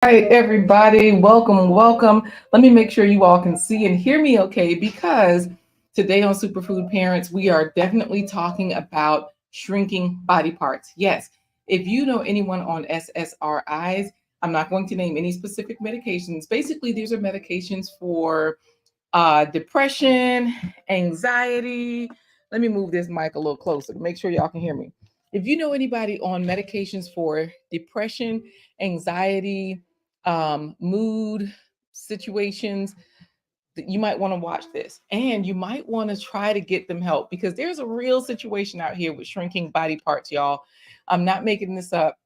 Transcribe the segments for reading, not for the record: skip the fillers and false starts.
Right, everybody, welcome. Let me make sure you all can see and hear me okay, because today on Superfood Parents, we are definitely talking about shrinking body parts. Yes, if you know anyone on SSRIs, I'm not going to name any specific medications. Basically, these are medications for depression, anxiety. Let me move this mic a little closer to make sure y'all can hear me. If you know anybody on medications for depression, anxiety, mood situations, you might want to watch this, and you might want to try to get them help, because there's a real situation out here with shrinking body parts, y'all. I'm not making this up.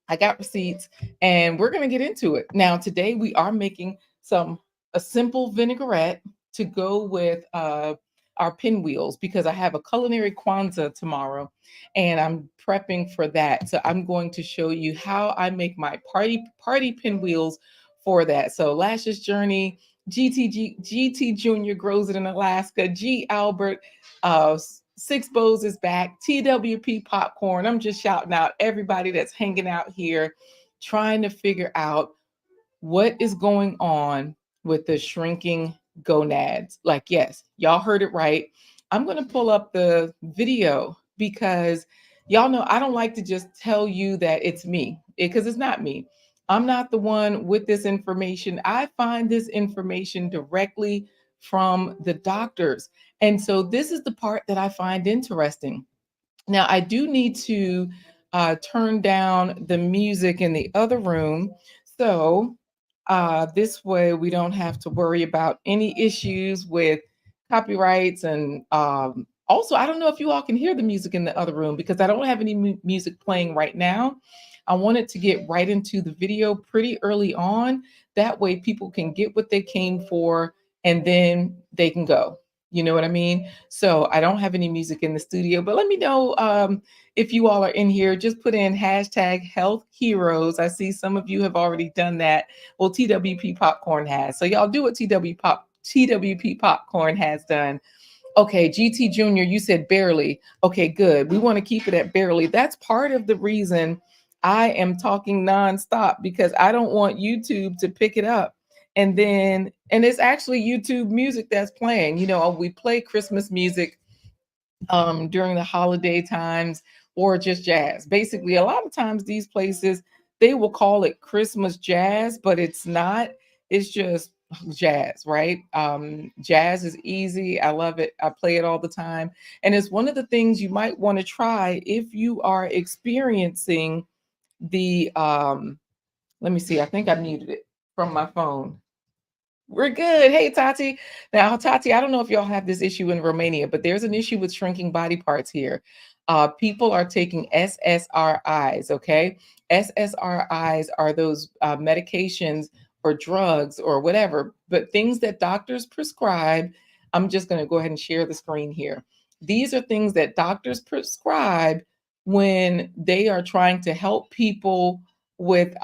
I got receipts, and we're going to get into it. Now, today we are making a simple vinaigrette to go with our pinwheels, because I have a culinary Kwanzaa tomorrow, and I'm prepping for that. So I'm going to show you how I make my party pinwheels for that. So Lash's Journey, GT Junior grows it in Alaska. G Albert, Six Bows is back. TWP Popcorn. I'm just shouting out everybody that's hanging out here, trying to figure out what is going on with the shrinking gonads. Like, yes, y'all heard it right. I'm going to pull up the video, because y'all know I don't like to just tell you that it's me, because it's not me. I'm not the one with this information. I find this information directly from the doctors. And so this is the part that I find interesting. Now, I do need to turn down the music in the other room. So this way we don't have to worry about any issues with copyrights. And also, I don't know if you all can hear the music in the other room, because I don't have any music playing right now. I wanted to get right into the video pretty early on. That way people can get what they came for, and then they can go. You know what I mean? So I don't have any music in the studio, but let me know if you all are in here. Just put in hashtag health heroes. I see some of you have already done that. Well, TWP Popcorn has. So y'all do what TWP Popcorn has done. Okay, GT Junior, you said barely. Okay, good. We want to keep it at barely. That's part of the reason I am talking nonstop, because I don't want YouTube to pick it up. And it's actually YouTube music that's playing. You know, we play Christmas music during the holiday times, or just jazz. Basically, a lot of times these places, they will call it Christmas jazz, but it's not. It's just jazz, right? Jazz is easy. I love it. I play it all the time. And it's one of the things you might want to try if you are experiencing the let me see, I think I muted it from my phone. We're good. Hey, Tati. Now, Tati, I don't know if y'all have this issue in Romania, but there's an issue with shrinking body parts here. People are taking SSRIs, okay? SSRIs are those medications or drugs or whatever, but things that doctors prescribe. I'm just going to go ahead and share the screen here. These are things that doctors prescribe when they are trying to help people with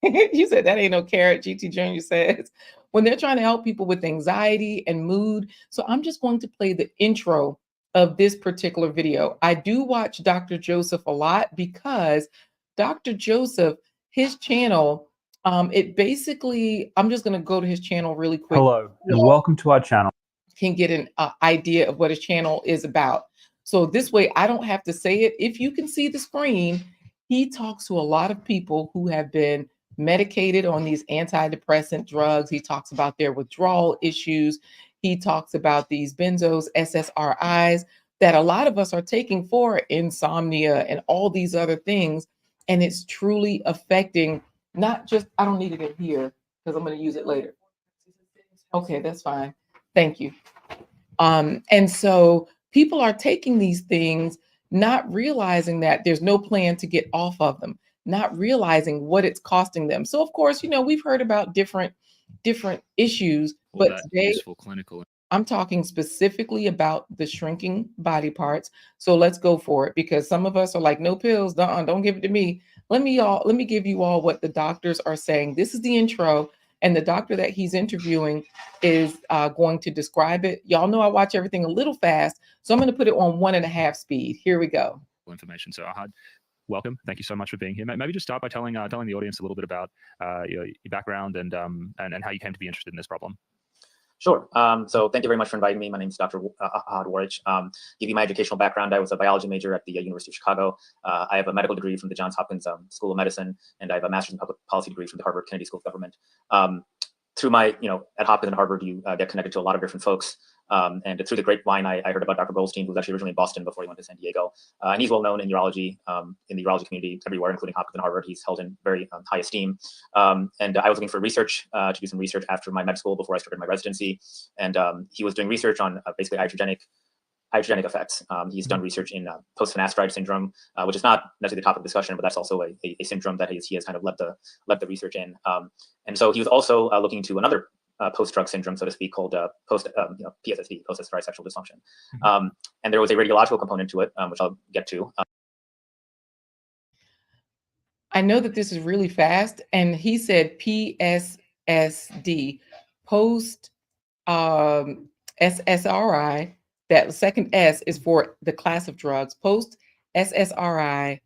you said that ain't no carrot, GT Junior says. When they're trying to help people with anxiety and mood. So I'm just going to play the intro of this particular video. I do watch Dr. Joseph a lot, because Dr. Joseph, his channel, it basically, I'm just going to go to his channel really quick. Hello, and welcome to our channel. Can get an idea of what his channel is about. So this way, I don't have to say it. If you can see the screen, he talks to a lot of people who have been medicated on these antidepressant drugs. He talks about their withdrawal issues. He talks about these benzos, SSRIs, that a lot of us are taking for insomnia and all these other things. And it's truly affecting not just, I don't need it in here because I'm going to use it later. Okay, that's fine. Thank you. And so people are taking these things, not realizing that there's no plan to get off of them, not realizing what it's costing them. So of course, you know, we've heard about different issues, but today I'm talking specifically about the shrinking body parts. So let's go for it, because some of us are like, no pills, don't give it to me. Let me give you all what the doctors are saying. This is the intro. And the doctor that he's interviewing is going to describe it. Y'all know I watch everything a little fast, so I'm going to put it on 1.5 speed. Here we go. Information. So I had welcome. Thank you so much for being here. Maybe just start by telling the audience a little bit about your background and how you came to be interested in this problem. Sure. So thank you very much for inviting me. My name is Dr. Ahad Warich. Give you my educational background. I was a biology major at the University of Chicago. I have a medical degree from the Johns Hopkins School of Medicine, and I have a master's in public policy degree from the Harvard Kennedy School of Government. Through my, at Hopkins and Harvard, you get connected to a lot of different folks. And through the grapevine, I heard about Dr. Goldstein, who was actually originally in Boston before he went to San Diego. And he's well known in urology, in the urology community everywhere, including Hopkins and Harvard. He's held in very high esteem. And I was looking for research, to do some research after my med school before I started my residency. And he was doing research on basically iatrogenic effects. He's done research in post-finasteride syndrome, which is not necessarily the topic of discussion, but that's also a syndrome that he has kind of led the research in. And so he was also looking into another post-drug syndrome, so to speak, called PSSD, post-SSRI sexual dysfunction. And there was a radiological component to it, which I'll get to. I know that this is really fast, and he said PSSD, post SSRI. That second S is for the class of drugs, post SSRI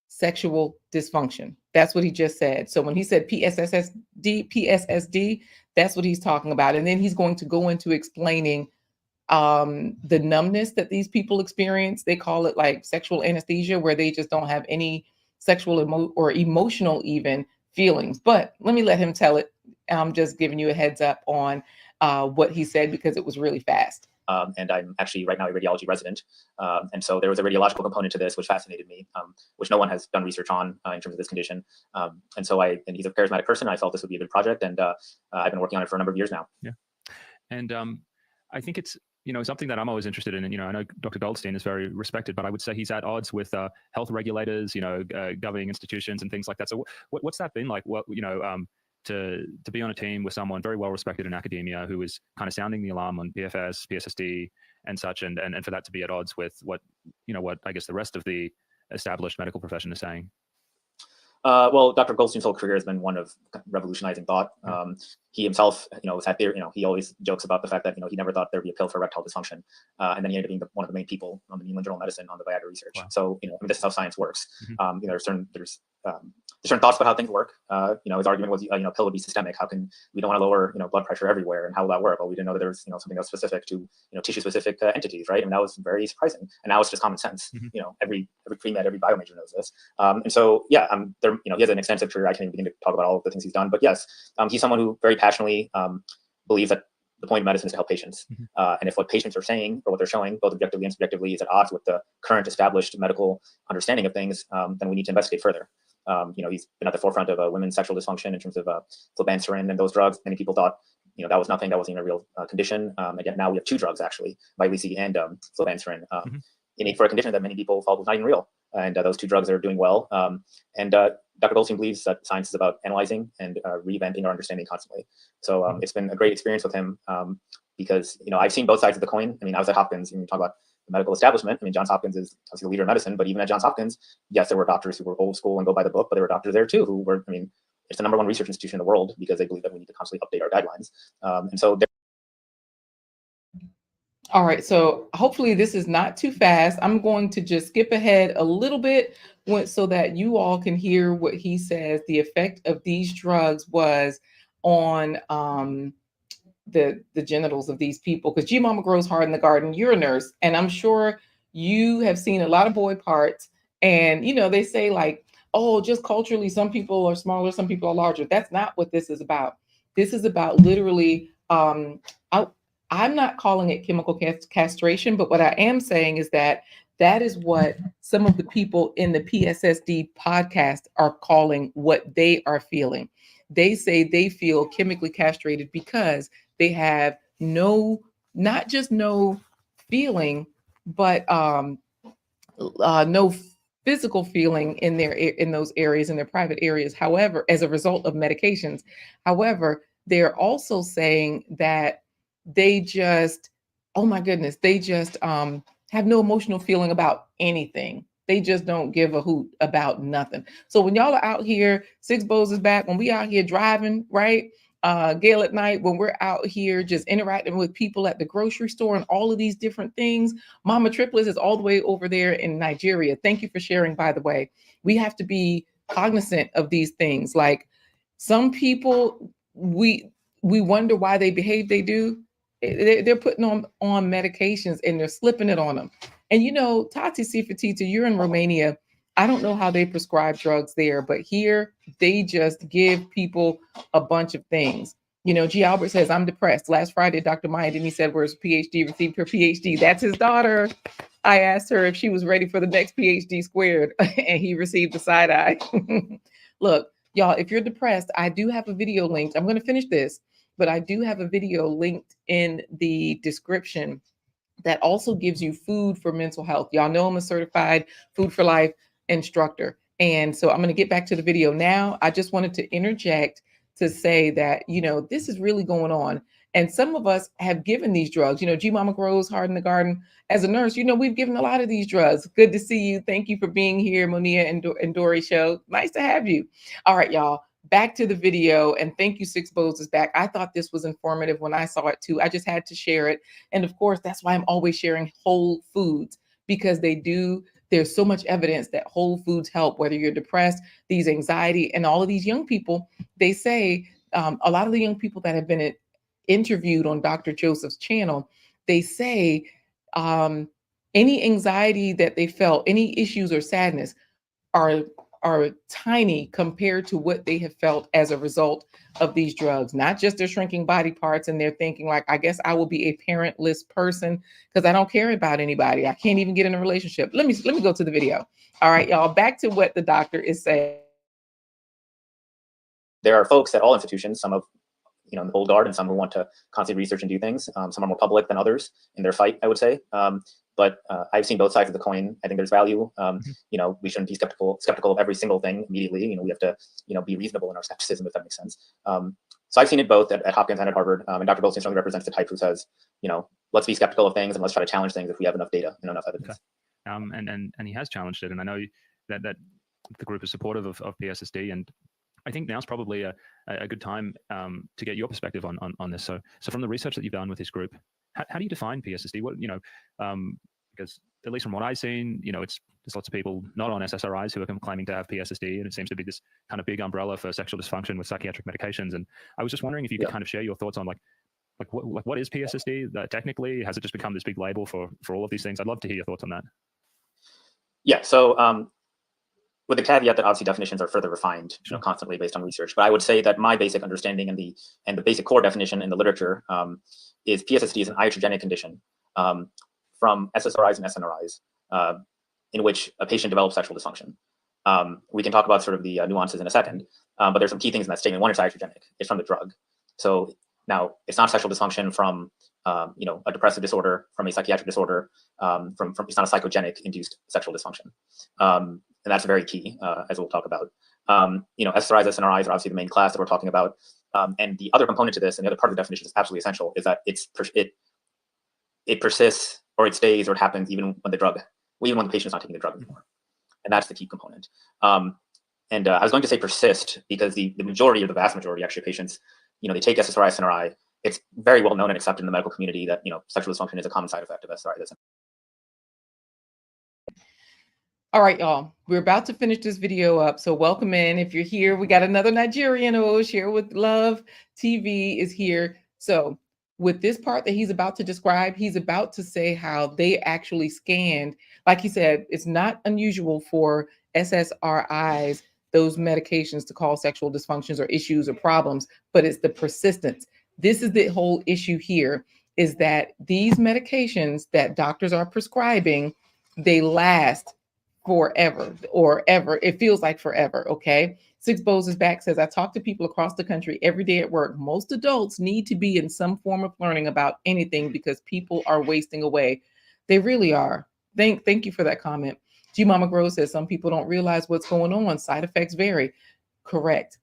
sexual dysfunction. That's what he just said. So when he said PSSD, that's what he's talking about. And then he's going to go into explaining the numbness that these people experience. They call it like sexual anesthesia, where they just don't have any sexual or emotional even feelings. But let me let him tell it. I'm just giving you a heads up on what he said, because it was really fast. And I'm actually right now a radiology resident. And so there was a radiological component to this, which fascinated me, which no one has done research on in terms of this condition. And so and he's a charismatic person. I felt this would be a good project, and I've been working on it for a number of years now. Yeah. And I think it's, something that I'm always interested in. And, I know Dr. Goldstein is very respected, but I would say he's at odds with health regulators, governing institutions and things like that. So what's that been like? To be on a team with someone very well respected in academia who is kind of sounding the alarm on PFS, PSSD, and such, and for that to be at odds with what I guess the rest of the established medical profession is saying. Well, Dr. Goldstein's whole career has been one of revolutionizing thought. He himself, sat there, he always jokes about the fact that, he never thought there'd be a pill for erectile dysfunction. And then he ended up being one of the main people on the New England Journal of Medicine on the Viagra research. Wow. So, this is how science works. There's certain thoughts about how things work. His argument was, a pill would be systemic. How can we don't want to lower, blood pressure everywhere, and how will that work? Well, we didn't know that there was, something else specific to, tissue-specific entities, right? And that was very surprising. And now it's just common sense. Every pre-med, every biomajor knows this. And so, yeah, he has an extensive career. I can't even begin to talk about all of the things he's done. But yes, he's someone who very passionately believes that the point of medicine is to help patients. And if what patients are saying or what they're showing, both objectively and subjectively, is at odds with the current established medical understanding of things, then we need to investigate further. He's been at the forefront of women's sexual dysfunction in terms of flibanserin and those drugs. Many people thought, that was nothing, that wasn't even a real condition. And yet now we have two drugs, actually, Vyleesi and flibanserin, for a condition that many people thought was not even real. And those two drugs are doing well. And Dr. Goldstein believes that science is about analyzing and revamping our understanding constantly. So it's been a great experience with him, because, I've seen both sides of the coin. I was at Hopkins, and you talk about the medical establishment. Johns Hopkins is obviously the leader in medicine, but even at Johns Hopkins, yes, there were doctors who were old school and go by the book, but there were doctors there too who were, it's the #1 research institution in the world, because they believe that we need to constantly update our guidelines. And so all right, so hopefully this is not too fast. I'm going to just skip ahead a little bit so that you all can hear what he says the effect of these drugs was on the genitals of these people. Because G-Mama grows hard in the garden. You're a nurse, and I'm sure you have seen a lot of boy parts. And, they say like, oh, just culturally, some people are smaller, some people are larger. That's not what this is about. This is about literally, I'm not calling it chemical castration, but what I am saying is that is what some of the people in the PSSD podcast are calling what they are feeling. They say they feel chemically castrated because they have not just no feeling, but no physical feeling in those areas, in their private areas. However, as a result of medications, however, they're also saying that they just, oh my goodness, they just have no emotional feeling about anything. They just don't give a hoot about nothing. So when y'all are out here, Six Bows is back, when we out here driving, right? Gail at night, when we're out here just interacting with people at the grocery store and all of these different things. Mama Triplets is all the way over there in Nigeria. Thank you for sharing, by the way. We have to be cognizant of these things. Like some people, we wonder why they behave they do. They're putting on medications and they're slipping it on them. And you know, Tati Sifatita, you're in Romania. I don't know how they prescribe drugs there, but here they just give people a bunch of things. You know, G. Albert says, I'm depressed. Last Friday, Dr. Maya Denny said, where's PhD, received her PhD. That's his daughter. I asked her if she was ready for the next PhD squared, and he received the side eye. Look, y'all, if you're depressed, I do have a video linked. I'm going to finish this, but I do have a video linked in the description that also gives you food for mental health. Y'all know I'm a certified Food for Life instructor. And so I'm going to get back to the video now. I just wanted to interject to say that, you know, this is really going on. And some of us have given these drugs, you know, G Mama Grows, Heart in the Garden. As a nurse, you know, we've given a lot of these drugs. Good to see you. Thank you for being here, Monia and Dory Show. Nice to have you. All right, y'all. Back to the video, and thank you, Six Bows is back. I thought this was informative when I saw it too. I just had to share it. And of course, that's why I'm always sharing whole foods, because there's so much evidence that whole foods help, whether you're depressed, these anxiety, and all of these young people. They say a lot of the young people that have been interviewed on Dr. Joseph's channel, they say any anxiety that they felt, any issues or sadness are tiny compared to what they have felt as a result of these drugs. Not just their shrinking body parts, and they're thinking like, I guess I will be a parentless person because I don't care about anybody. I can't even get in a relationship. Let me go to the video. All right, y'all, back to what the doctor is saying. There are folks at all institutions, some of, you know, the old guard and some who want to constantly research and do things. Some are more public than others in their fight, I would say. But I've seen both sides of the coin. I think there's value. You know, we shouldn't be skeptical of every single thing immediately. You know, we have to, you know, be reasonable in our skepticism, if that makes sense. So I've seen it both at Hopkins and at Harvard. And Dr. Goldstein strongly represents the type who says, you know, let's be skeptical of things and let's try to challenge things if we have enough data and enough evidence. Okay. And he has challenged it. And I know that the group is supportive of PSSD, and I think now's probably a good time to get your perspective on this. So from the research that you've done with this group, how do you define PSSD? What, you know, because at least from what I've seen, you know, there's lots of people not on SSRIs who are claiming to have PSSD, and it seems to be this kind of big umbrella for sexual dysfunction with psychiatric medications. And I was just wondering if you could kind of share your thoughts on what is PSSD technically? Has it just become this big label for all of these things? I'd love to hear your thoughts on that. Yeah. So with the caveat that obviously definitions are further refined, you know, constantly based on research. But I would say that my basic understanding and the basic core definition in the literature is PSSD is an iatrogenic condition from SSRIs and SNRIs in which a patient develops sexual dysfunction. We can talk about sort of the nuances in a second, but there's some key things in that statement. One, it's iatrogenic. It's from the drug. So now it's not sexual dysfunction from you know, a depressive disorder, from a psychiatric disorder, from it's not a psychogenic induced sexual dysfunction. And that's very key, as we'll talk about. You know, SSRIs, SNRIs are obviously the main class that we're talking about. And the other component to this, and the other part of the definition is absolutely essential, is that it persists, or it stays, or it happens even when the patient's not taking the drug anymore. And that's the key component. And I was going to say persist because the majority, or the vast majority, actually, of patients, you know, they take SSRI, SNRI. It's very well known and accepted in the medical community that, you know, sexual dysfunction is a common side effect of SSRI. All right, y'all, we're about to finish this video up. So welcome in. If you're here, we got another Nigerian. Share with Love TV is here. So with this part that he's about to describe, he's about to say how they actually scanned. Like he said, it's not unusual for SSRIs, those medications, to cause sexual dysfunctions or issues or problems, but it's the persistence. This is the whole issue here, is that these medications that doctors are prescribing, they last forever or ever. It feels like forever. Okay. Six Bows is back, says, I talk to people across the country every day at work. Most adults need to be in some form of learning about anything because people are wasting away. They really are. Thank you for that comment. G Mama Grow says some people don't realize what's going on. Side effects vary. Correct.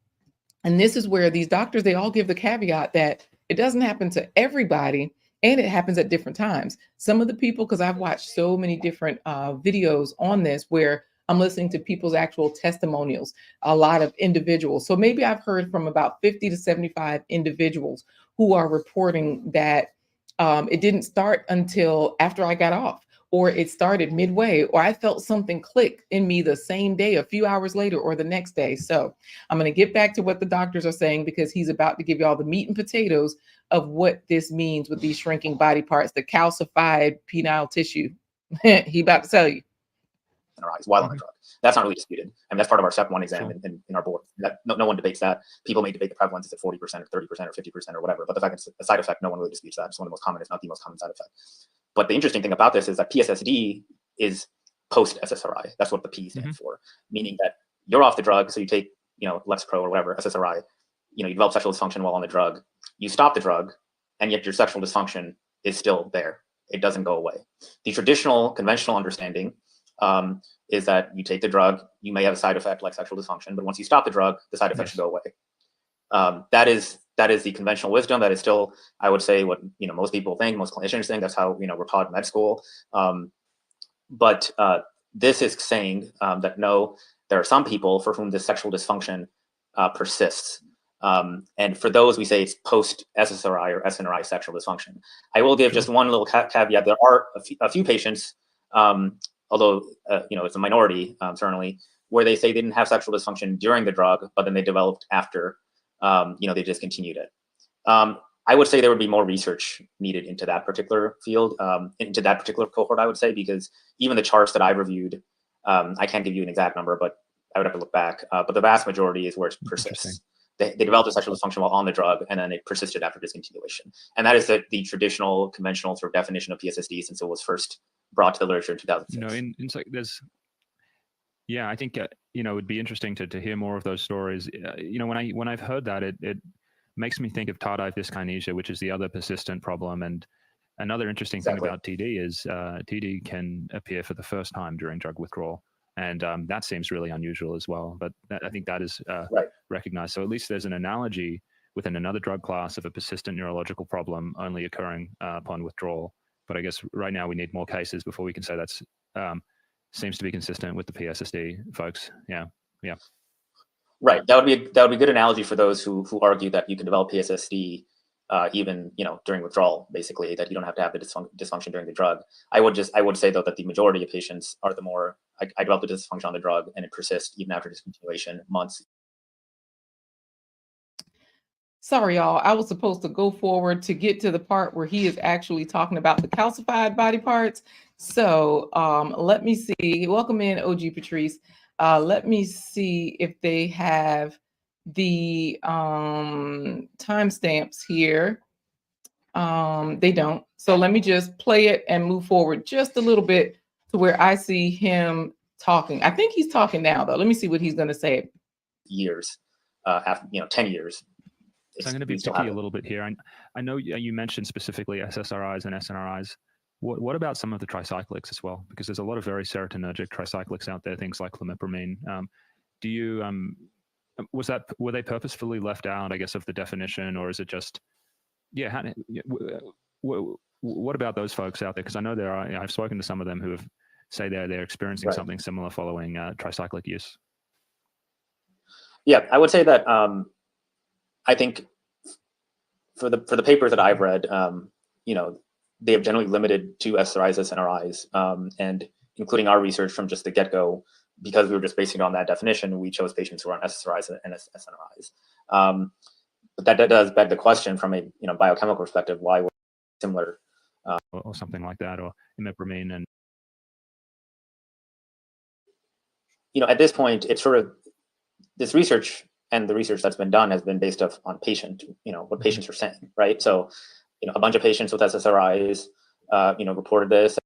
And this is where these doctors, they all give the caveat that it doesn't happen to everybody, and it happens at different times. Some of the people, because I've watched so many different videos on this where I'm listening to people's actual testimonials, a lot of individuals. So maybe I've heard from about 50 to 75 individuals who are reporting that it didn't start until after I got off, or it started midway, or I felt something click in me the same day, a few hours later, or the next day. So I'm going to get back to what the doctors are saying, because he's about to give you all the meat and potatoes of what this means with these shrinking body parts, the calcified penile tissue. He about to tell you. SSRIs while on the drug. That's not really disputed. I mean, that's part of our step one exam in our board. That, no one debates that. People may debate the prevalence, is it 40% or 30% or 50% or whatever, but the fact it's a side effect, no one really disputes that. It's one of the most common, if not the most common side effect. But the interesting thing about this is that PSSD is post SSRI. That's what the P stands for, meaning that you're off the drug, so you take, Lexapro or whatever, SSRI, you develop sexual dysfunction while on the drug. You stop the drug, and yet your sexual dysfunction is still there. It doesn't go away. The traditional, conventional understanding is that you take the drug, you may have a side effect like sexual dysfunction, but once you stop the drug, the side effect should go away. That is the conventional wisdom. That is still, I would say, what most people think, most clinicians think. That's how we're taught in med school. But this is saying that no, there are some people for whom this sexual dysfunction persists. And for those, we say it's post SSRI or SNRI sexual dysfunction. I will give just one little caveat. There are a few patients, although it's a minority, certainly, where they say they didn't have sexual dysfunction during the drug, but then they developed after, they discontinued it. I would say there would be more research needed into that particular field, into that particular cohort, I would say, because even the charts that I've reviewed, I can't give you an exact number, but I would have to look back. But the vast majority is where it persists. They developed a sexual dysfunction while on the drug, and then it persisted after discontinuation. And that is the traditional, conventional sort of definition of PSSD since it was first brought to the literature in 2006. I think it would be interesting to hear more of those stories. When I've heard that, it makes me think of tardive dyskinesia, which is the other persistent problem. And another interesting thing about TD is TD can appear for the first time during drug withdrawal. And that seems really unusual as well. But I think that is recognized. So at least there's an analogy within another drug class of a persistent neurological problem only occurring upon withdrawal. But I guess right now we need more cases before we can say that's seems to be consistent with the PSSD folks. Yeah. Right. That would be a good analogy for those who argue that you can develop PSSD even during withdrawal, basically, that you don't have to have the dysfunction during the drug. I would say though that the majority of patients are the more I developed a dysfunction on the drug and it persists even after discontinuation, months. Sorry, y'all. I was supposed to go forward to get to the part where he is actually talking about the calcified body parts. So let me see. Welcome in, OG Patrice. Let me see if they have the timestamps here. They don't. So let me just play it and move forward just a little bit to where I see him talking. I think he's talking now, though. Let me see what he's going to say. Years, after 10 years. So I'm going to be picky a little bit here. I know you mentioned specifically SSRIs and SNRIs. What about some of the tricyclics as well? Because there's a lot of very serotonergic tricyclics out there, things like clomipramine. Were they purposefully left out, I guess, of the definition, or is it just, what about those folks out there? Because I know I've spoken to some of them who say they're experiencing something similar following tricyclic use. Yeah, I would say that I think for the papers that I've read, they have generally limited to SSRIs, SNRIs, and including our research from just the get-go, because we were just basing it on that definition, we chose patients who are on SSRIs and SNRIs. But that does beg the question from a biochemical perspective, why we're similar. Or something like that, or imipramine. And at this point, it's sort of this research, and the research that's been done has been based on patient, what patients are saying, right? So, a bunch of patients with SSRIs, reported this.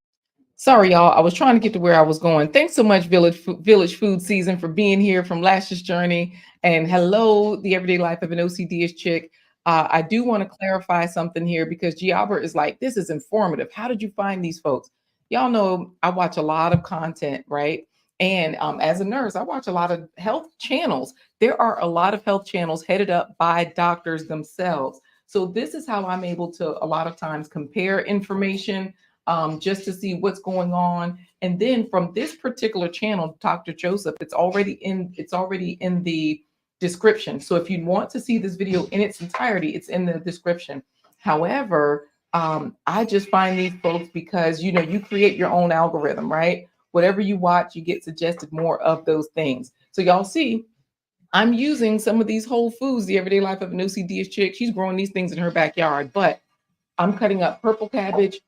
Sorry, y'all. I was trying to get to where I was going. Thanks so much, Village Food Season, for being here from Lashes Journey. And hello, the everyday life of an OCD-ish chick. I do want to clarify something here, because Giabber is like, this is informative. How did you find these folks? Y'all know I watch a lot of content, right? And as a nurse, I watch a lot of health channels. There are a lot of health channels headed up by doctors themselves. So this is how I'm able to a lot of times compare information just to see what's going on. And then from this particular channel, Dr. Joseph, it's already in the description. So if you want to see this video in its entirety, it's in the description. However, I just find these folks because, you know, you create your own algorithm, right? Whatever you watch, you get suggested more of those things. So y'all see, I'm using some of these whole foods, the everyday life of an OCD chick. She's growing these things in her backyard, but I'm cutting up purple cabbage,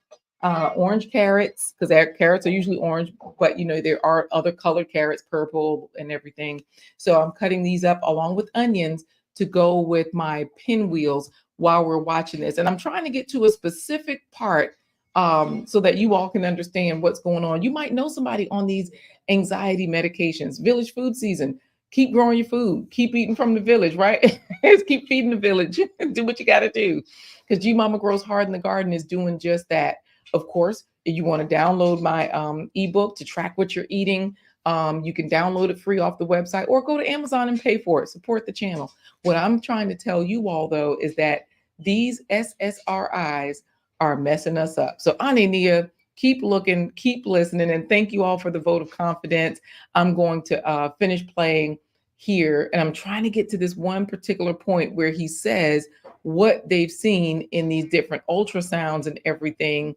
orange carrots, because carrots are usually orange, but you know, there are other colored carrots, purple and everything. So I'm cutting these up along with onions to go with my pinwheels while we're watching this. And I'm trying to get to a specific part so that you all can understand what's going on. You might know somebody on these anxiety medications. Village food season. Keep growing your food. Keep eating from the village, right? Just keep feeding the village. Do what you got to do. Because G Mama Grows Hard in the Garden is doing just that. Of course, if you want to download my ebook to track what you're eating, you can download it free off the website or go to Amazon and pay for it. Support the channel. What I'm trying to tell you all, though, is that these SSRIs are messing us up. So, Anania, keep looking, keep listening, and thank you all for the vote of confidence. I'm going to finish playing here, and I'm trying to get to this one particular point where he says what they've seen in these different ultrasounds and everything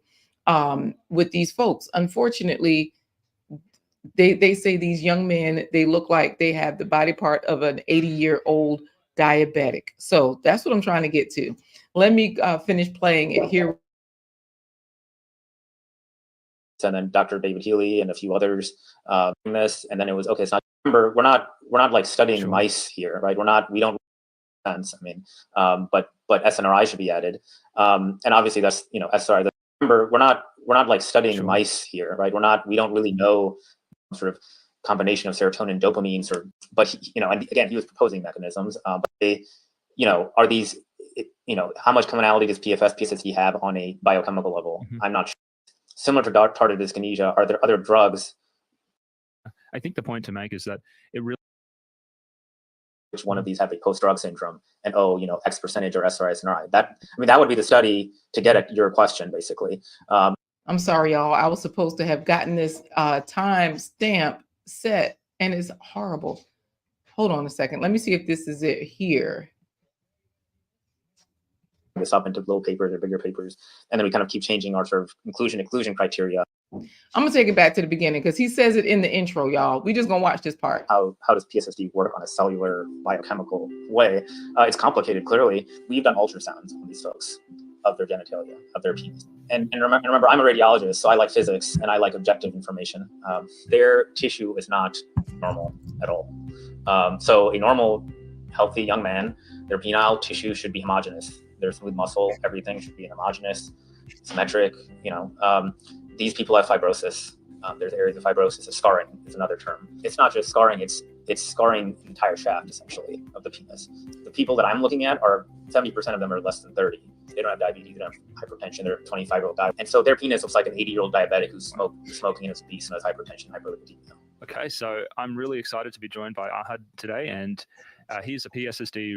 with these folks. Unfortunately, they say these young men, they look like they have the body part of an 80-year-old diabetic. So that's what I'm trying to get to. Let me finish playing it here. And then Dr. David Healy and a few others this, and then it was okay. So remember, we're not like studying mice here, right? We don't sense. I mean, but SNRI should be added, and obviously that's, you know, SSRI. Remember, we're not like studying mice here, right? We don't really know sort of combination of serotonin, dopamine, but you know, and again, he was proposing mechanisms, but they, you know, are these, you know, how much commonality does PFS, PSSD have on a biochemical level? I'm not sure. Similar to tardive dyskinesia, are there other drugs? I think the point to make is that it really, which one of these have a post-drug syndrome, and oh, you know, X percentage or SRI, SNRI. That, I mean, that would be the study to get at your question, basically. I'm sorry, y'all. I was supposed to have gotten this time stamp set, and it's horrible. Hold on a second. Let me see if this is it here. This up into little papers or bigger papers, and then we kind of keep changing our sort of inclusion criteria. I'm gonna take it back to the beginning because he says it in the intro, y'all. We just gonna watch this part. How does PSSD work on a cellular biochemical way? It's complicated. Clearly, we've done ultrasounds on these folks of their genitalia, of their penis, and remember, I'm a radiologist, so I like physics and I like objective information. Their tissue is not normal at all. So a normal, healthy young man, their penile tissue should be homogeneous. Their smooth muscle, everything should be homogeneous, symmetric. You know, these people have fibrosis. There's areas of fibrosis. Scarring is another term. It's not just scarring; it's scarring the entire shaft, essentially, of the penis. The people that I'm looking at are 70% of them are less than 30. They don't have diabetes. They don't have hypertension. They're 25-year-old guy, and so their penis looks like an 80-year-old diabetic who's smoking and is obese and has hypertension, hyperlipidemia. Okay, so I'm really excited to be joined by Ahad today, and he's a PSSD.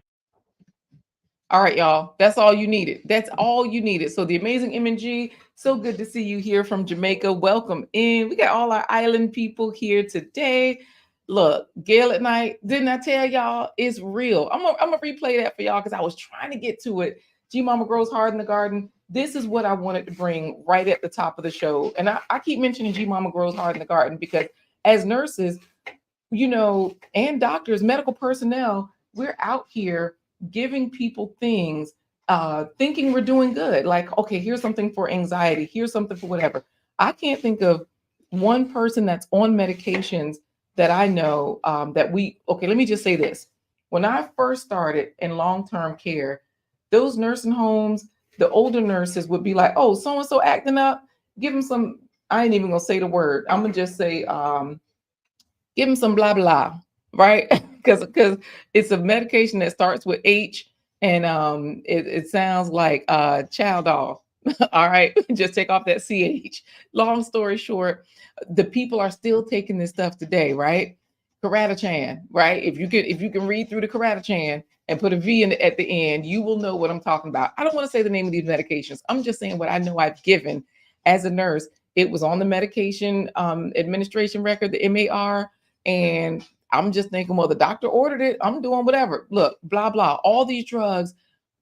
All right, y'all. That's all you needed. That's all you needed. So the amazing MG, so good to see you here from Jamaica. Welcome in. We got all our island people here today. Look, Gail at night. Didn't I tell y'all it's real? I'm gonna replay that for y'all because I was trying to get to it. G Mama Grows Hard in the Garden. This is what I wanted to bring right at the top of the show. And I keep mentioning G Mama Grows Hard in the Garden because as nurses, you know, and doctors, medical personnel, we're out here giving people things, thinking we're doing good. Like, okay, here's something for anxiety. Here's something for whatever. I can't think of one person that's on medications that I know okay, let me just say this. When I first started in long-term care, those nursing homes, the older nurses would be like, oh, so-and-so acting up, give them some, I ain't even gonna say the word. I'm gonna just say, give them some blah, blah, right? Because it's a medication that starts with H, and it sounds like child doll. All right, just take off that CH. Long story short, the people are still taking this stuff today, right? Karatachan, right? If you can read through the Karatachan and put a V at the end, you will know what I'm talking about. I don't want to say the name of these medications. I'm just saying what I know I've given as a nurse. It was on the medication administration record, the MAR, and I'm just thinking, well, the doctor ordered it. I'm doing whatever. Look, blah, blah. All these drugs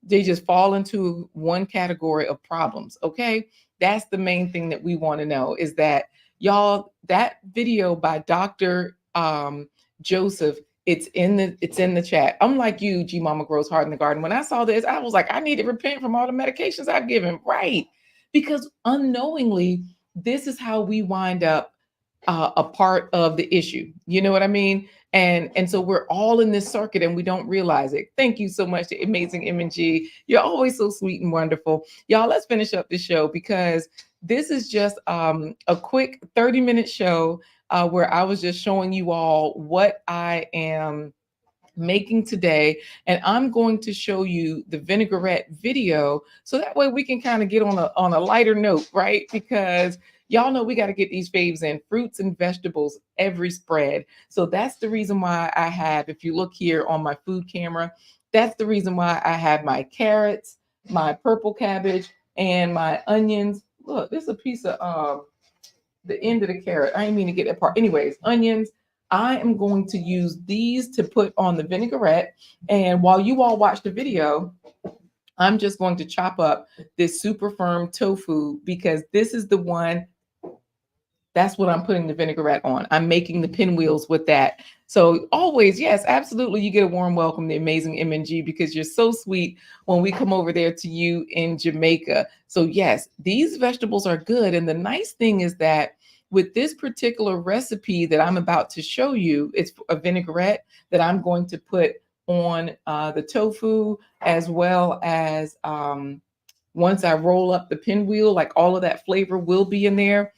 they just fall into one category of problems. Okay. That's the main thing that we want to know is that y'all, that video by Dr. Joseph, it's in the chat. I'm like you, G Mama Grows Heart in the Garden. When I saw this, I was like, I need to repent from all the medications I've given. Right. Because unknowingly, this is how we wind up a part of the issue. You know what I mean? And so we're all in this circuit and we don't realize it. Thank you so much to Amazing M&G. You're always so sweet and wonderful. Y'all, let's finish up the show because this is just a quick 30-minute show where I was just showing you all what I am making today, and I'm going to show you the vinaigrette video so that way we can kind of get on a lighter note, right? Because y'all know we got to get these faves in, fruits and vegetables, every spread. So that's the reason why I have, if you look here on my food camera, that's the reason why I have my carrots, my purple cabbage, and my onions. Look, this is a piece of the end of the carrot. I didn't mean to get that part. Anyways, onions. I am going to use these to put on the vinaigrette. And while you all watch the video, I'm just going to chop up this super firm tofu because this is the one, that's what I'm putting the vinaigrette on. I'm making the pinwheels with that. So always, yes, absolutely, you get a warm welcome, the Amazing M&G, because you're so sweet when we come over there to you in Jamaica. So yes, these vegetables are good. And the nice thing is that with this particular recipe that I'm about to show you, it's a vinaigrette that I'm going to put on the tofu, as well as once I roll up the pinwheel, like all of that flavor will be in there.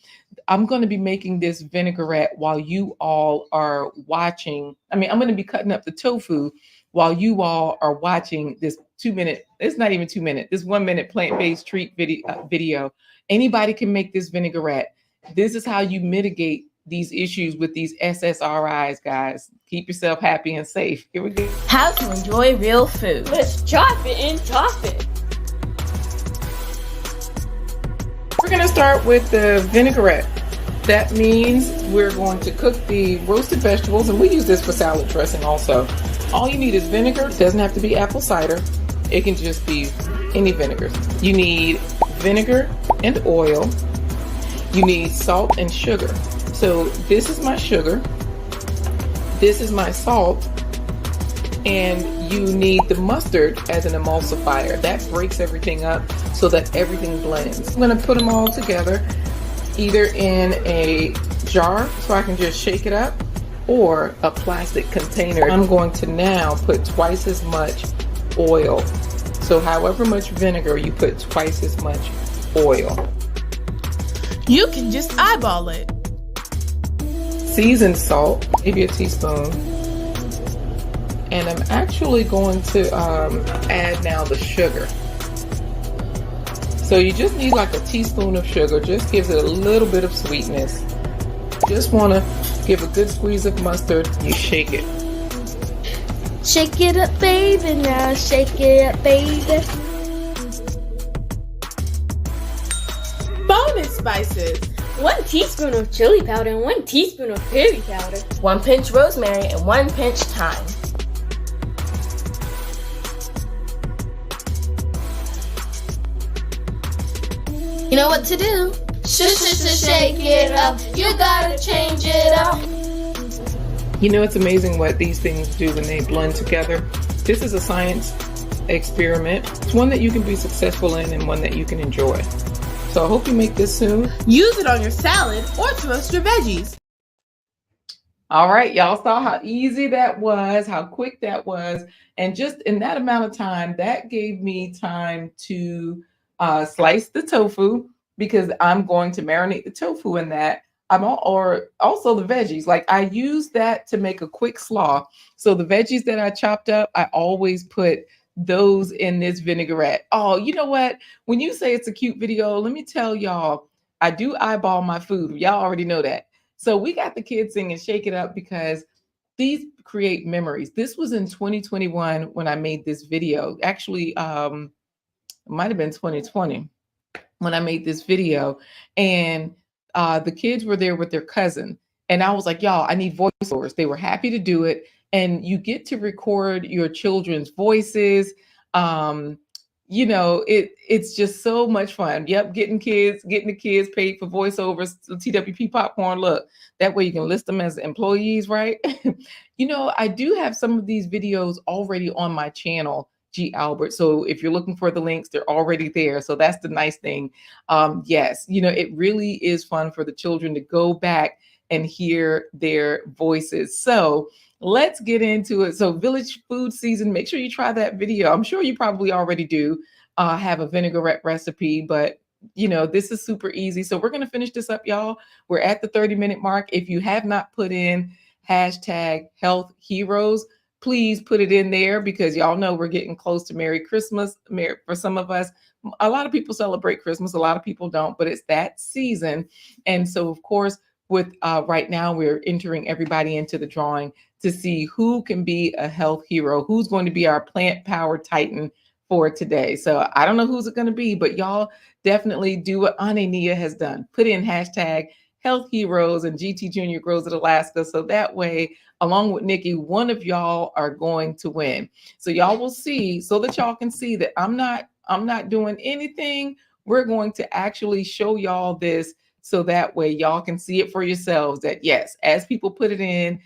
I'm going to be making this vinaigrette while you all are watching. I mean, I'm going to be cutting up the tofu while you all are watching this 2-minute, it's not even 2 minutes, this 1 minute plant-based treat video. Anybody can make this vinaigrette. This is how you mitigate these issues with these SSRIs, guys. Keep yourself happy and safe. Here we go. How to enjoy real food. Let's chop it and top it. We're going to start with the vinaigrette. That means we're going to cook the roasted vegetables, and we use this for salad dressing also. All you need is vinegar. It doesn't have to be apple cider. It can just be any vinegar. You need vinegar and oil. You need salt and sugar. So this is my sugar. This is my salt. And you need the mustard as an emulsifier. That breaks everything up so that everything blends. I'm going to put them all together, either in a jar so I can just shake it up, or a plastic container. I'm going to now put twice as much oil. So however much vinegar, you put twice as much oil. You can just eyeball it. Seasoned salt, maybe a teaspoon. And I'm actually going to add now the sugar. So you just need like a teaspoon of sugar. Just gives it a little bit of sweetness. Just want to give a good squeeze of mustard. You shake it. Shake it up, baby, now shake it up, baby. Bonus spices. 1 teaspoon of chili powder and 1 teaspoon of curry powder. 1 pinch rosemary and 1 pinch thyme. You know what to do. Shake it up. You gotta change it up. You know, it's amazing what these things do when they blend together. This is a science experiment. It's one that you can be successful in and one that you can enjoy. So I hope you make this soon. Use it on your salad or to roast your veggies. All right, y'all saw how easy that was, how quick that was. And just in that amount of time, that gave me time to slice the tofu, because I'm going to marinate the tofu in that. Or also the veggies. Like I use that to make a quick slaw. So the veggies that I chopped up, I always put those in this vinaigrette. Oh, you know what? When you say it's a cute video, let me tell y'all, I do eyeball my food. Y'all already know that. So we got the kids singing Shake It Up because these create memories. This was in 2021 when I made this video. Actually, it might have been 2020 when I made this video. And the kids were there with their cousin. And I was like, y'all, I need voiceovers. They were happy to do it. And you get to record your children's voices. it's just so much fun. Yep, getting the kids paid for voiceovers, TWP popcorn. Look, that way you can list them as employees, right? I do have some of these videos already on my channel, G Albert. So if you're looking for the links, they're already there. So that's the nice thing. Yes, it really is fun for the children to go back and hear their voices. So let's get into it. So village food season, make sure you try that video. I'm sure you probably already do have a vinaigrette recipe, but this is super easy. So we're going to finish this up, y'all. We're at the 30-minute mark. If you have not put in hashtag health heroes, please put it in there, because y'all know we're getting close to Merry Christmas. For some of us, a lot of people celebrate Christmas, a lot of people don't, but it's that season. And so of course, with right now, we're entering everybody into the drawing to see who can be a health hero, who's going to be our plant power titan for today. So I don't know who's it going to be, but y'all definitely do what Ane Nia has done. Put in hashtag health heroes and GT Junior Grows at Alaska. So that way, along with Nikki, one of y'all are going to win. So y'all will see, so that y'all can see that I'm not doing anything. We're going to actually show y'all this, so that way y'all can see it for yourselves, that yes, as people put it in,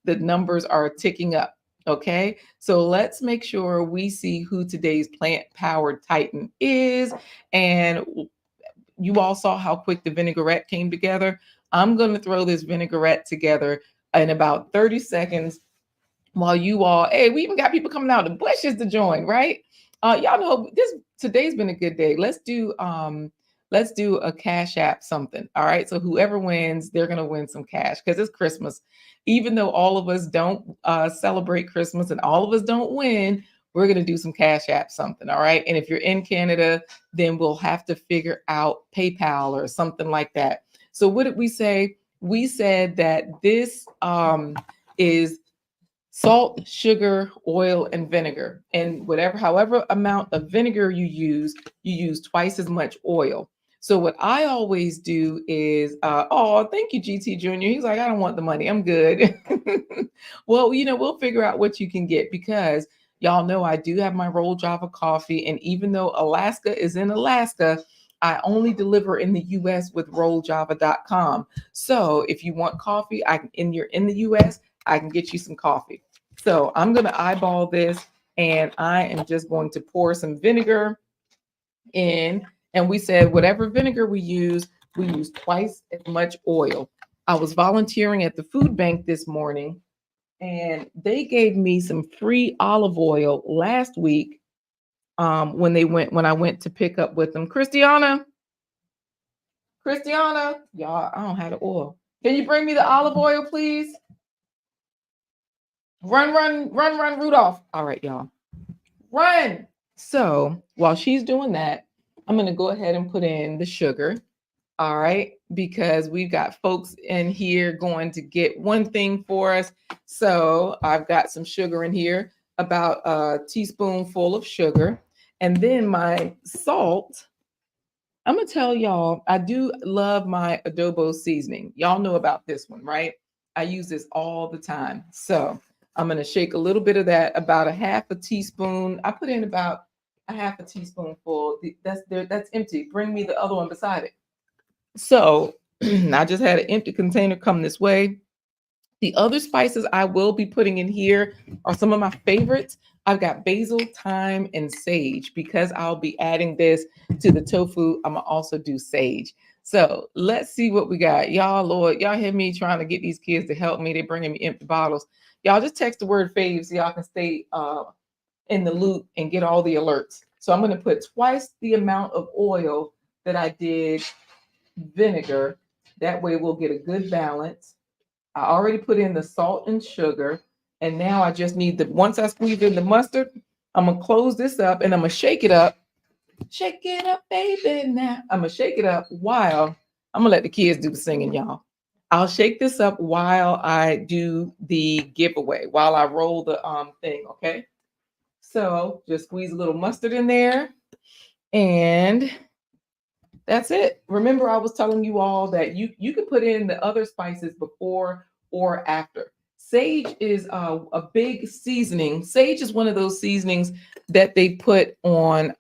the numbers are ticking up. Okay, so let's make sure we see who today's plant powered titan is. And you all saw how quick the vinaigrette came together. I'm going to throw this vinaigrette together in about 30 seconds while you all, hey, we even got people coming out of the bushes to join, right? Y'all know today's been a good day. Let's do a Cash App something. All right. So whoever wins, they're going to win some cash, because it's Christmas. Even though all of us don't celebrate Christmas and all of us don't win, we're going to do some Cash App something. All right. And if you're in Canada, then we'll have to figure out PayPal or something like that. So what did we say? We said that this is salt, sugar, oil, and vinegar. And however amount of vinegar you use twice as much oil. So what I always do is, thank you, GT Junior. He's like, I don't want the money. I'm good. Well, we'll figure out what you can get, because y'all know I do have my Roll Java coffee. And even though Alaska is in Alaska, I only deliver in the US with rolljava.com. So if you want coffee, you're in the US, I can get you some coffee. So I'm going to eyeball this, and I am just going to pour some vinegar in. And we said whatever vinegar we use twice as much oil. I was volunteering at the food bank this morning, and they gave me some free olive oil last week when I went to pick up with them. Christiana, y'all, I don't have the oil. Can you bring me the olive oil, please? Run, Rudolph. All right, y'all. Run. So while she's doing that, I'm going to go ahead and put in the sugar. All right, because we've got folks in here going to get one thing for us. So I've got some sugar in here, about a teaspoonful of sugar. And then my salt. I'm going to tell y'all, I do love my adobo seasoning. Y'all know about this one, right? I use this all the time. So I'm going to shake a little bit of that, about a half a teaspoon. I put in about a half a teaspoonful. That's empty. Bring me the other one beside it. So I just had an empty container come this way. The other spices I will be putting in here are some of my favorites. I've got basil, thyme, and sage, because I'll be adding this to the tofu. I'm going to also do sage. So let's see what we got. Y'all, Lord, y'all hear me trying to get these kids to help me. They're bringing me empty bottles. Y'all just text the word fave so y'all can stay in the loop and get all the alerts. So I'm going to put twice the amount of oil that I did vinegar. That way we'll get a good balance. I already put in the salt and sugar. And now I just need once I squeeze in the mustard, I'm going to close this up and I'm going to shake it up. Shake it up, baby. Now I'm going to shake it up while I'm going to let the kids do the singing, y'all. I'll shake this up while I do the giveaway, while I roll the thing. Okay. So just squeeze a little mustard in there, and that's it. Remember, I was telling you all that you can put in the other spices before or after. Sage is a big seasoning. Sage is one of those seasonings that they put on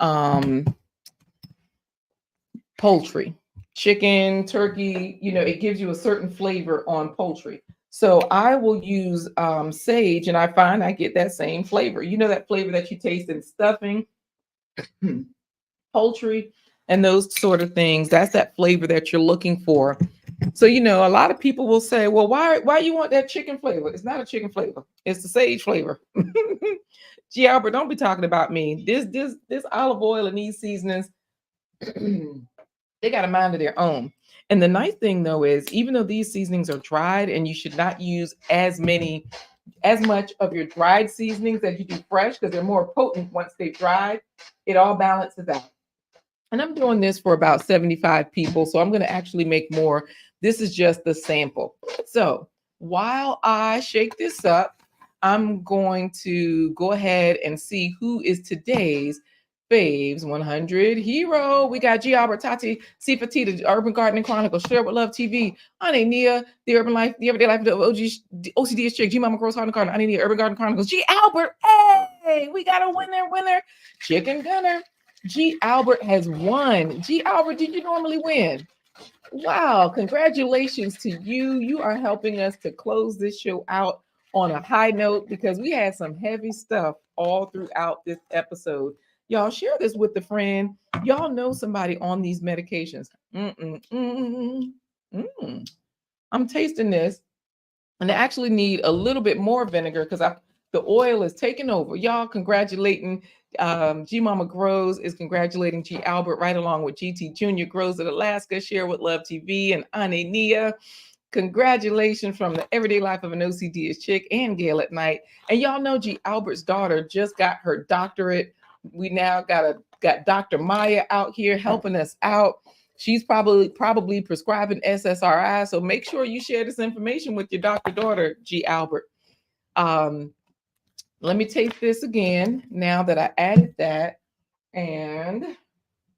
poultry, chicken, turkey. You know, it gives you a certain flavor on poultry. So I will use sage, and I find I get that same flavor. You know, that flavor that you taste in stuffing, poultry, and those sort of things. That's that flavor that you're looking for. So, you know, a lot of people will say, well, why you want that chicken flavor? It's not a chicken flavor. It's the sage flavor. G. Albert, don't be talking about me. This olive oil and these seasonings, they got a mind of their own. And the nice thing though is, even though these seasonings are dried, and you should not use as much of your dried seasonings as you do fresh, because they're more potent once they've dried, it all balances out. And I'm doing this for about 75 people, so I'm going to actually make more. This is just the sample. So while I shake this up, I'm going to go ahead and see who is today's Faves 100 hero. We got G. Albert, Tati, C. Fatita, the Urban Gardening Chronicles, Share with Love TV, Auntie Nia, The Urban Life, The Everyday Life of the OCD is Chick, G. Mama Grows Garden Garden, Auntie Nia, Urban Garden Chronicles, G. Albert. Hey, we got a winner, Chicken Gunner. G. Albert has won. G. Albert, did you normally win? Wow, congratulations to you. You are helping us to close this show out on a high note, because we had some heavy stuff all throughout this episode. Y'all share this with a friend. Y'all know somebody on these medications. I'm tasting this, and I actually need a little bit more vinegar because the oil is taking over. Y'all congratulating G Mama Grows is congratulating G Albert right along with GT Junior Grows at Alaska, Share with Love TV, and Ane Nia. Congratulations from the Everyday Life of an OCD-ish Chick and Gail at Night. And y'all know G Albert's daughter just got her doctorate. We now got Dr. Maya out here helping us out. She's probably prescribing SSRI. So make sure you share this information with your daughter, G Albert. Let me taste this again now that I added that. And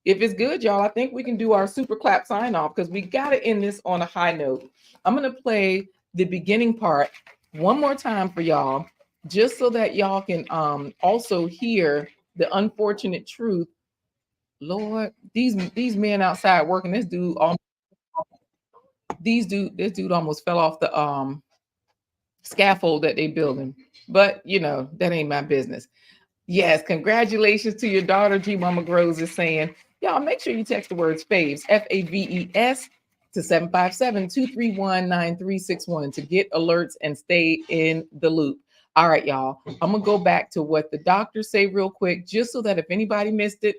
if it's good, y'all, I think we can do our super clap sign off, because we got to end this on a high note. I'm going to play the beginning part one more time for y'all, just so that y'all can also hear the unfortunate truth. Lord, these men outside working, this dude almost fell off the scaffold that they building. But you know, that ain't my business. Yes, congratulations to your daughter. G Mama Grows is saying, y'all make sure you text the words faves, FAVES, to 757-231-9361 to get alerts and stay in the loop. All right, y'all. I'm gonna go back to what the doctors say real quick, just so that if anybody missed it,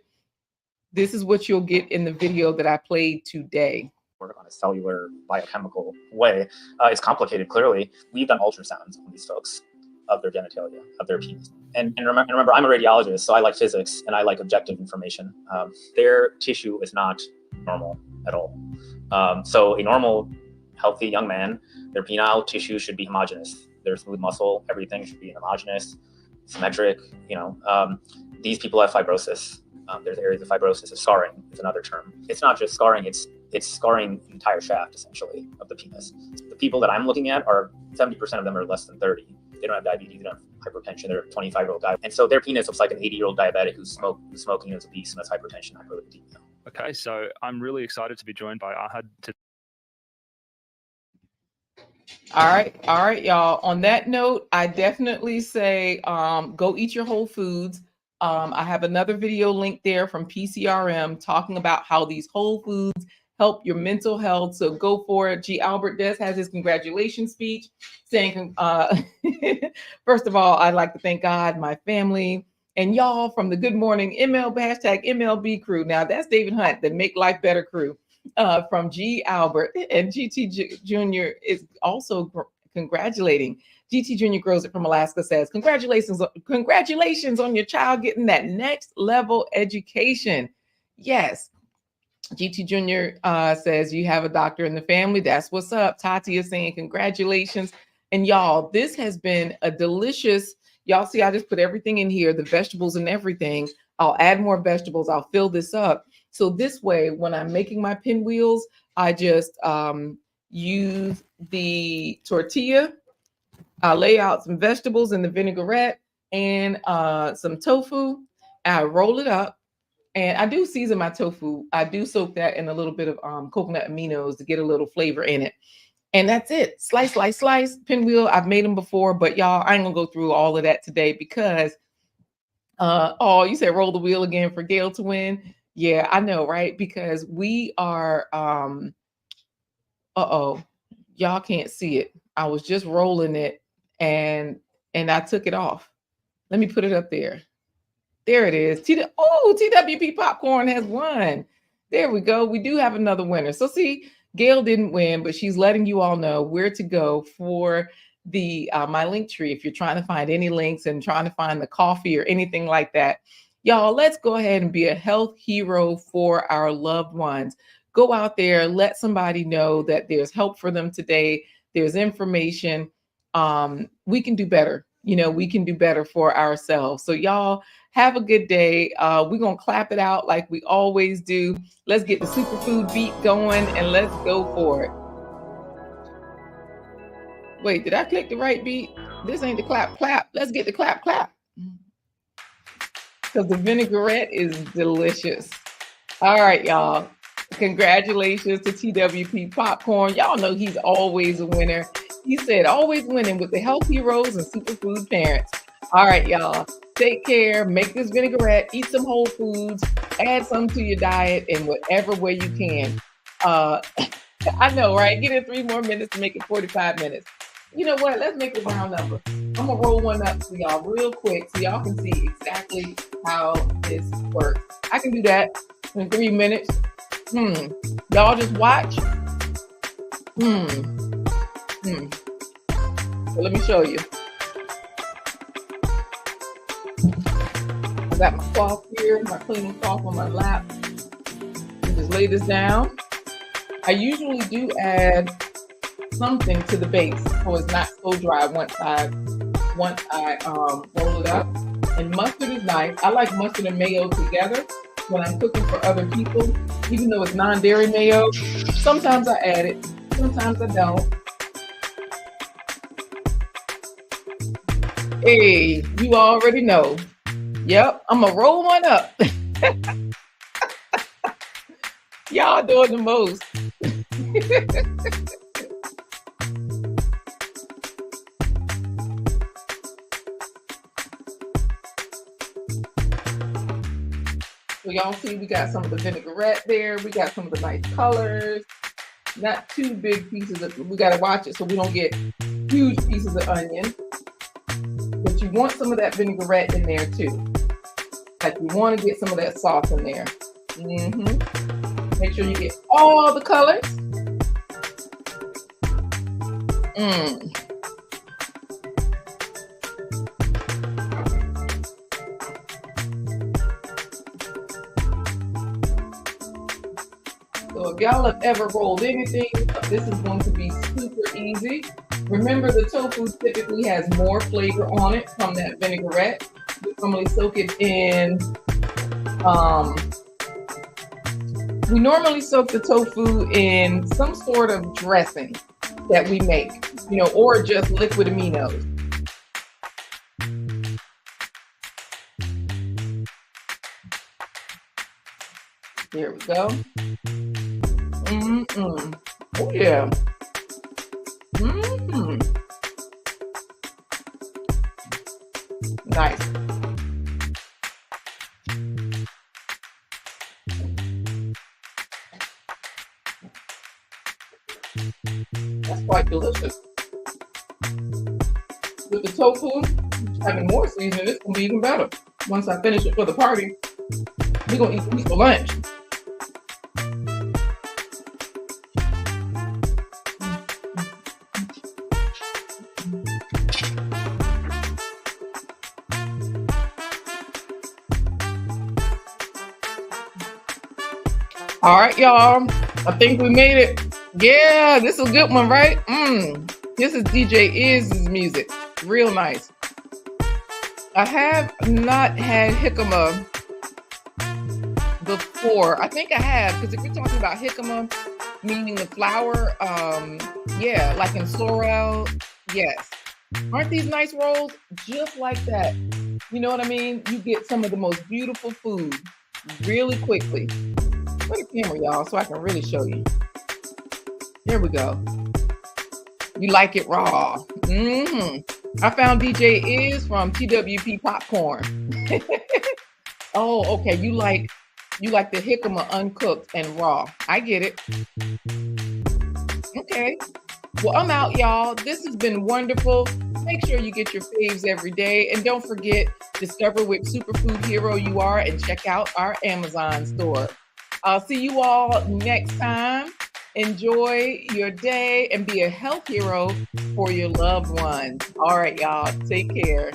this is what you'll get in the video that I played today. Work on a cellular biochemical way. It's complicated, clearly. We've done ultrasounds on these folks of their genitalia, of their penis. And remember, I'm a radiologist, so I like physics and I like objective information. Their tissue is not normal at all. So a normal, healthy young man, their penile tissue should be homogeneous. Their smooth muscle, everything should be homogeneous, symmetric. You know, these people have fibrosis. There's areas of fibrosis. Scarring is another term. It's not just scarring; it's scarring the entire shaft, essentially, of the penis. The people that I'm looking at are 70% of them are less than 30. They don't have diabetes. They don't have hypertension. They're a 25-year-old guy, and so their penis looks like an 80-year-old diabetic who's smoking, who's obese, and has hypertension, hyperlipidemia. Okay, so I'm really excited to be joined by Ahad. All right, y'all. On that note, I definitely say go eat your whole foods. I have another video link there from PCRM talking about how these whole foods help your mental health. So go for it. G. Albert Des has his congratulations speech saying, first of all, I'd like to thank God, my family, and y'all from the Good Morning #MLB crew. Now that's David Hunt, the Make Life Better crew. From G. Albert, and GT Junior is also congratulating. GT Junior Grows It from Alaska says, congratulations on your child getting that next level education. Yes. GT Junior says, you have a doctor in the family. That's what's up. Tati is saying congratulations. And y'all, this has been a delicious, y'all see, I just put everything in here, the vegetables and everything. I'll add more vegetables. I'll fill this up. So this way, when I'm making my pinwheels, I just use the tortilla. I lay out some vegetables in the vinaigrette and some tofu. I roll it up, and I do season my tofu. I do soak that in a little bit of coconut aminos to get a little flavor in it. And that's it. Slice, slice, slice, pinwheel. I've made them before, but y'all, I ain't gonna go through all of that today because, oh, you said roll the wheel again for Gail to win. Yeah, I know, right? Because we are, uh-oh, y'all can't see it. I was just rolling it and I took it off. Let me put it up there. There it is. TWP Popcorn has won. There we go. We do have another winner. So see, Gail didn't win, but she's letting you all know where to go for the my link tree if you're trying to find any links and trying to find the coffee or anything like that. Y'all, let's go ahead and be a health hero for our loved ones. Go out there, let somebody know that there's help for them today. There's information. We can do better. You know, we can do better for ourselves. So y'all have a good day. We're going to clap it out like we always do. Let's get the superfood beat going and let's go for it. Wait, did I click the right beat? This ain't the clap, clap. Let's get the clap, clap. Because the vinaigrette is delicious. All right, y'all. Congratulations to TWP Popcorn. Y'all know he's always a winner. He said always winning with the Health Heroes and Superfood Parents. All right, y'all. Take care. Make this vinaigrette. Eat some whole foods. Add some to your diet in whatever way you can. I know, right? Get in 3 more minutes to make it 45 minutes. You know what? Let's make a round number. I'm going to roll one up for y'all real quick so y'all can see exactly how this works. I can do that in 3 minutes. Y'all just watch. So let me show you. I got my cloth here, my cleaning cloth on my lap. Just lay this down. I usually do add something to the base so it's not so dry once I roll it up. And mustard is nice. I like mustard and mayo together when I'm cooking for other people, even though it's non-dairy mayo. Sometimes I add it, sometimes I don't. Hey, you already know. Yep, I'm gonna roll one up. Y'all doing the most. So y'all see we got some of the vinaigrette there. We got some of the nice colors. Not too big pieces of, we gotta watch it so we don't get huge pieces of onion. But you want some of that vinaigrette in there too. Like you want to get some of that sauce in there. Make sure you get all the colors. So if y'all have ever rolled anything, this is going to be super easy. Remember, the tofu typically has more flavor on it from that vinaigrette. We normally soak it in, we normally soak the tofu in some sort of dressing that we make, you know, or just liquid aminos. There we go. Oh yeah. Nice. That's quite delicious. With the tofu, having more seasoning, it's gonna be even better. Once I finish it for the party, we're gonna eat these for lunch. All right, y'all. I think we made it. Yeah, this is a good one, right? This is DJ Iz's music. Real nice. I have not had jicama before. I think I have, because if you're talking about jicama, meaning the flour, yeah, like in sorrel, yes. Aren't these nice rolls? Just like that. You know what I mean? You get some of the most beautiful food really quickly. Put a camera, y'all, so I can really show you. Here we go. You like it raw. I found DJ Is from TWP Popcorn. Oh, okay. You like the jicama uncooked and raw. I get it. Okay. Well, I'm out, y'all. This has been wonderful. Make sure you get your faves every day. And don't forget, discover which superfood hero you are and check out our Amazon store. I'll see you all next time. Enjoy your day and be a health hero for your loved ones. All right, y'all. Take care.